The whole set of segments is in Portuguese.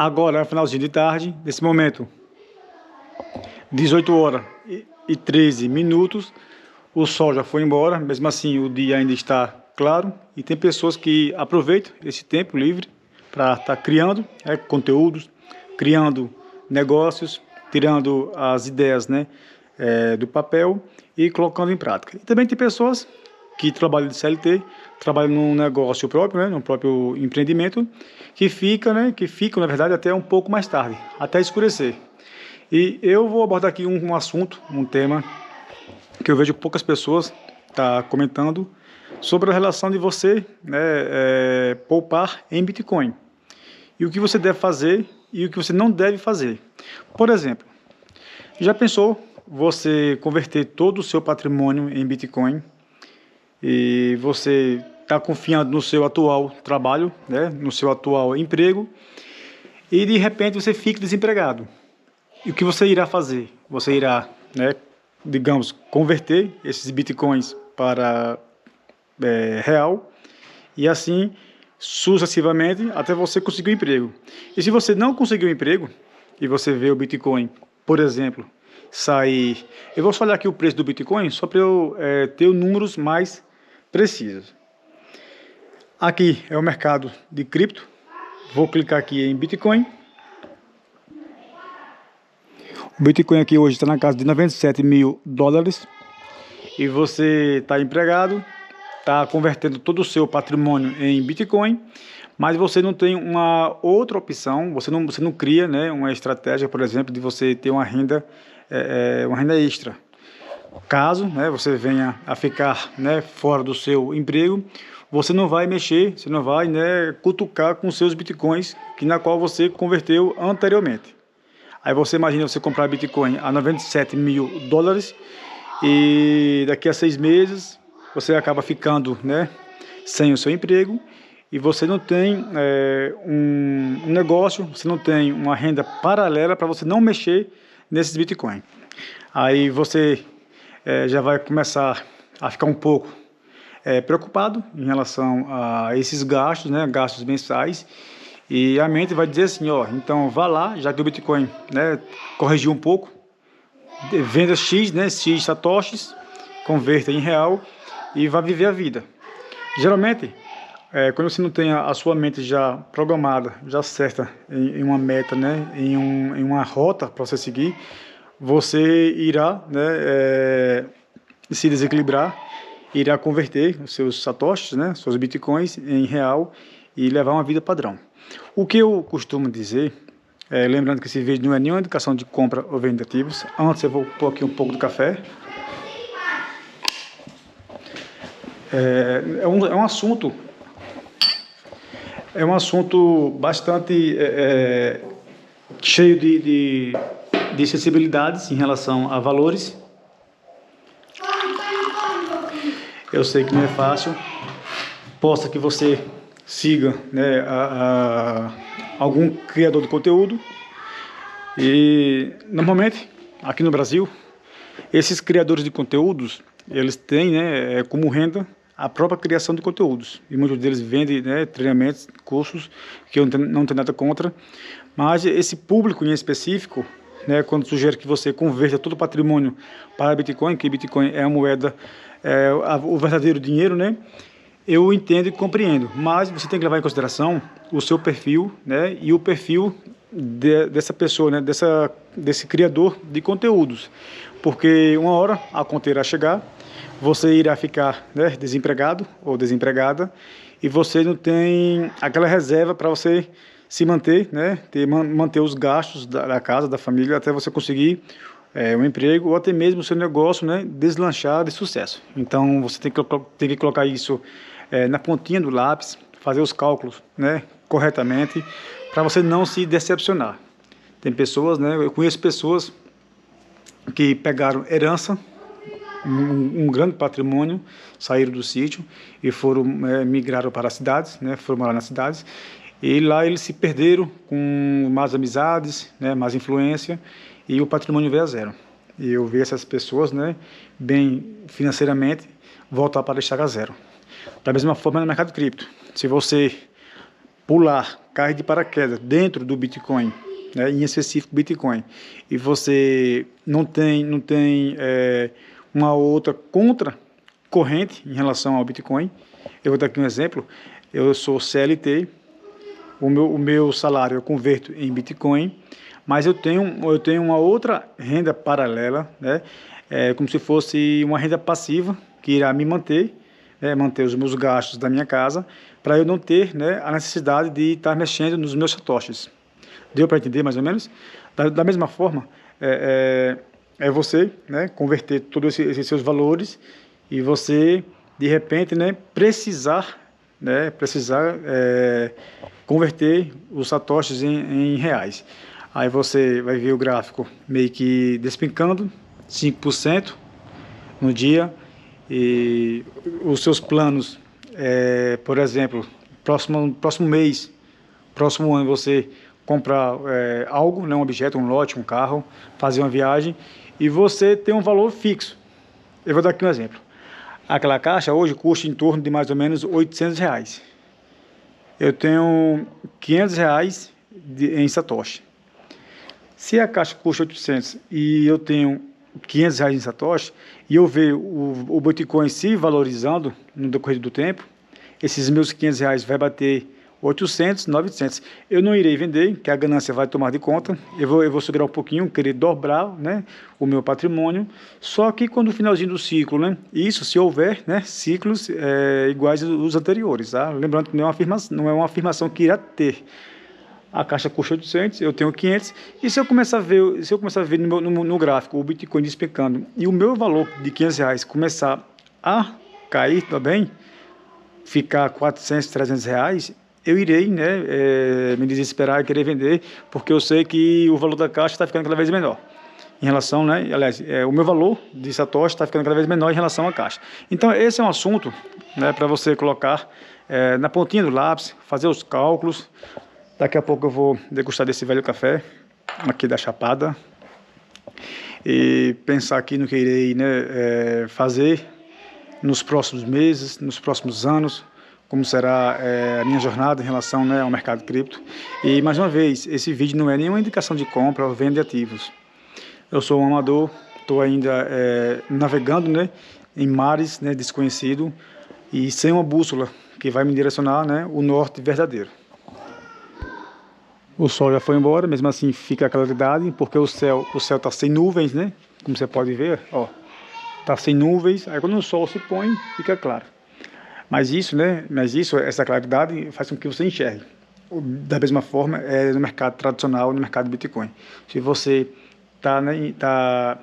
Agora, finalzinho de tarde, nesse momento, 18 horas e 13 minutos, o sol já foi embora, mesmo assim o dia ainda está claro, e tem pessoas que aproveitam esse tempo livre para estar criando conteúdos, criando negócios, tirando as ideias, né, do papel e colocando em prática. E também tem pessoas que trabalham de CLT, trabalham num negócio próprio, né, num próprio empreendimento, que ficam, na verdade, até um pouco mais tarde, até escurecer. E eu vou abordar aqui um assunto, um tema que eu vejo poucas pessoas comentando sobre a relação de você, né, poupar em Bitcoin. E o que você deve fazer e o que você não deve fazer. Por exemplo, já pensou você converter todo o seu patrimônio em Bitcoin e você está confiando no seu atual trabalho, né, no seu atual emprego, e de repente você fica desempregado? E o que você irá fazer? Você irá, né, digamos, converter esses bitcoins para real e assim sucessivamente até você conseguir um emprego. E se você não conseguir um emprego e você vê o Bitcoin, por exemplo, sair... Eu vou só olhar aqui o preço do Bitcoin só para eu ter os números mais precisos. Aqui é o mercado de cripto. Vou clicar aqui em Bitcoin. O Bitcoin aqui hoje está na casa de 97 mil dólares. E você está empregado, está convertendo todo o seu patrimônio em Bitcoin, mas você não tem uma outra opção, você não cria, né, uma estratégia, por exemplo, de você ter uma renda extra. Caso, né, você venha a ficar, né, fora do seu emprego, você não vai mexer, você não vai, né, cutucar com seus bitcoins na qual você converteu anteriormente. Aí você imagina você comprar Bitcoin a 97 mil dólares e daqui a 6 meses você acaba ficando, né, sem o seu emprego e você não tem um negócio, você não tem uma renda paralela para você não mexer nesses Bitcoin. Aí você já vai começar a ficar um pouco preocupado em relação a esses gastos, né, gastos mensais. E a mente vai dizer assim, ó, então vá lá, já que o Bitcoin, né, corrigiu um pouco, venda X, né, X satoshis, converta em real e vai viver a vida. Geralmente, quando você não tem a sua mente já programada, já certa em uma meta, né, em uma rota para você seguir, você irá, né, se desequilibrar, irá converter os seus satoshis, né, seus bitcoins em real e levar uma vida padrão. O que eu costumo dizer, lembrando que esse vídeo não é nenhuma indicação de compra ou venda de ativos. Antes eu vou pôr aqui um pouco do café. É um assunto bastante cheio de sensibilidades em relação a valores. Eu sei que não é fácil. Possa que você siga, né, algum criador de conteúdo e normalmente aqui no Brasil esses criadores de conteúdos eles têm, né, como renda a própria criação de conteúdos e muitos deles vendem, né, treinamentos, cursos que eu não tenho nada contra, mas esse público em específico, né, quando sugere que você converta todo o patrimônio para Bitcoin, que Bitcoin é a moeda, o verdadeiro dinheiro, né? Eu entendo e compreendo, mas você tem que levar em consideração o seu perfil, né, e o perfil dessa pessoa, né, desse criador de conteúdos, porque uma hora a conta irá chegar, você irá ficar, né, desempregado ou desempregada e você não tem aquela reserva para você se manter, né, manter os gastos da casa, da família, até você conseguir um emprego ou até mesmo o seu negócio, né, deslanchar de sucesso. Então você tem que colocar isso na pontinha do lápis, fazer os cálculos, né, corretamente, para você não se decepcionar. Tem pessoas, né, eu conheço pessoas que pegaram herança, um grande patrimônio, saíram do sítio e foram migraram para as cidades, né, foram morar nas cidades, e lá eles se perderam com más amizades, né, más influência, e o patrimônio veio a zero. E eu vi essas pessoas, né, bem financeiramente, voltar para estaca zero. Da mesma forma no mercado cripto. Se você pular, cair de paraquedas dentro do Bitcoin, né, em específico Bitcoin, e você não tem uma outra corrente em relação ao Bitcoin. Eu vou dar aqui um exemplo. Eu sou CLT, o meu salário eu converto em Bitcoin, mas eu tenho uma outra renda paralela, né, como se fosse uma renda passiva que irá me manter, né, manter os meus gastos da minha casa, para eu não ter, né, a necessidade de estar mexendo nos meus satoshis. Deu para entender mais ou menos? Da mesma forma, você, né, converter todos esses seus valores e você, de repente, né, precisar converter os satoshis em reais. Aí você vai ver o gráfico meio que despencando, 5% no dia, e os seus planos, por exemplo, próximo mês, próximo ano, você comprar algo, né, um objeto, um lote, um carro, fazer uma viagem, e você tem um valor fixo. Eu vou dar aqui um exemplo. Aquela caixa hoje custa em torno de mais ou menos R$800. Eu tenho R$500 em satoshi. Se a caixa custa 800 e eu tenho R$500 em satoshi, e eu ver o Bitcoin se valorizando no decorrer do tempo, esses meus R$500 vai bater 800, 900. Eu não irei vender, que a ganância vai tomar de conta. Eu vou segurar um pouquinho, querer dobrar, né, o meu patrimônio. Só que quando o finalzinho do ciclo, né, isso se houver, né, ciclos iguais aos anteriores, tá? Lembrando que não é uma afirmação que irá ter. A caixa custa 800, eu tenho 500, e se eu começar a ver no gráfico o Bitcoin despencando e o meu valor de R$500 começar a cair também, ficar 400, R$300, eu irei, né, me desesperar e querer vender, porque eu sei que o valor da caixa está ficando cada vez menor. Em relação, né, aliás, o meu valor de satoshi está ficando cada vez menor em relação à caixa. Então, esse é um assunto, né, para você colocar na pontinha do lápis, fazer os cálculos. Daqui a pouco eu vou degustar desse velho café, aqui da Chapada, e pensar aqui no que irei, né, fazer nos próximos meses, nos próximos anos, como será a minha jornada em relação, né, ao mercado cripto. E, mais uma vez, esse vídeo não é nenhuma indicação de compra ou venda de ativos. Eu sou um amador, estou ainda navegando, né, em mares, né, desconhecido, e sem uma bússola que vai me direcionar, né, o norte verdadeiro. O sol já foi embora, mesmo assim fica a claridade, porque o céu está sem nuvens, né, como você pode ver, ó, está sem nuvens. Aí quando o sol se põe, fica claro. Mas isso, né, essa claridade faz com que você enxergue. Da mesma forma, no mercado tradicional, no mercado Bitcoin. Se você está, né, tá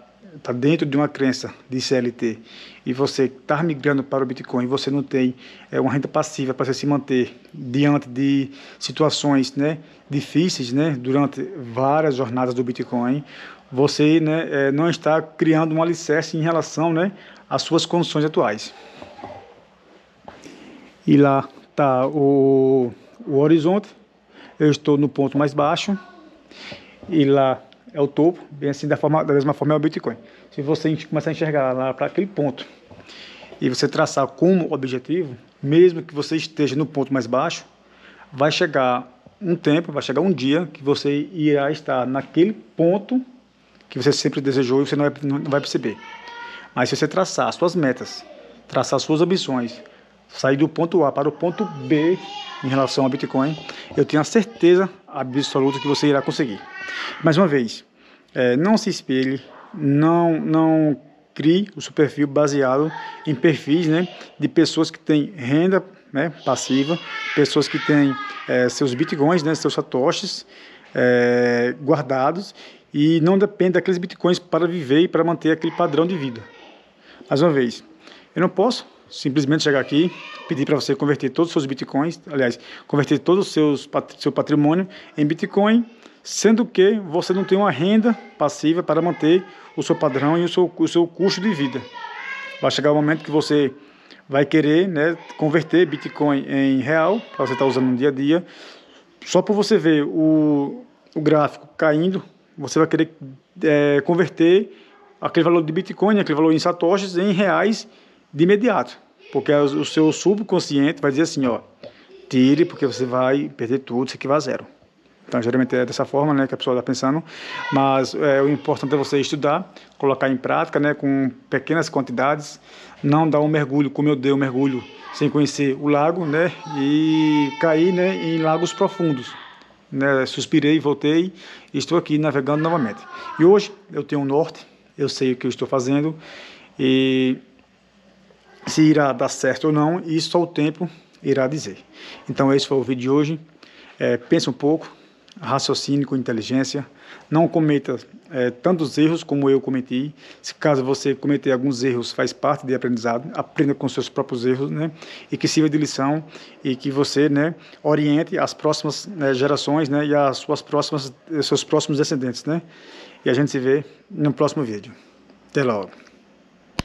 dentro de uma crença de CLT e você está migrando para o Bitcoin, você não tem uma renda passiva para você se manter diante de situações, né, difíceis, né, durante várias jornadas do Bitcoin, você, né, não está criando um alicerce em relação, né, às suas condições atuais. E lá está o horizonte, eu estou no ponto mais baixo, e lá é o topo, bem assim, da mesma forma é o Bitcoin. Se você começar a enxergar lá para aquele ponto, e você traçar como objetivo, mesmo que você esteja no ponto mais baixo, vai chegar um dia que você irá estar naquele ponto que você sempre desejou e você não vai perceber. Mas se você traçar as suas metas, traçar as suas ambições, sair do ponto A para o ponto B em relação ao Bitcoin, eu tenho a certeza absoluta que você irá conseguir. Mais uma vez, não se espelhe, não crie o seu perfil baseado em perfis, né, de pessoas que têm renda, né, passiva, pessoas que têm seus bitcoins, né, seus satoshis guardados, e não depende daqueles bitcoins para viver e para manter aquele padrão de vida. Mais uma vez, eu não posso simplesmente chegar aqui, pedir para você converter todos os seus bitcoins, aliás, converter todo o seu patrimônio em bitcoin, sendo que você não tem uma renda passiva para manter o seu padrão e o seu custo de vida. Vai chegar o momento que você vai querer, né, converter bitcoin em real, para você estar usando no dia a dia. Só por você ver o gráfico caindo, você vai querer converter aquele valor de bitcoin, aquele valor em satoshis, em reais de imediato, porque o seu subconsciente vai dizer assim, ó, tire, porque você vai perder tudo, isso aqui vai a zero. Então, geralmente é dessa forma, né, que a pessoa está pensando, mas o importante é você estudar, colocar em prática, né, com pequenas quantidades, não dar um mergulho, como eu dei um mergulho sem conhecer o lago, né, e cair, né, em lagos profundos, né, suspirei, voltei e estou aqui navegando novamente. E hoje eu tenho um norte, eu sei o que eu estou fazendo e se irá dar certo ou não, isso só o tempo irá dizer. Então esse foi o vídeo de hoje. Pense um pouco, raciocine com inteligência, não cometa tantos erros como eu cometi. Se caso você cometer alguns erros, faz parte de aprendizado, aprenda com seus próprios erros, né? E que sirva de lição e que você, né, oriente as próximas gerações, né, e as seus próximos descendentes, né? E a gente se vê no próximo vídeo. Até logo.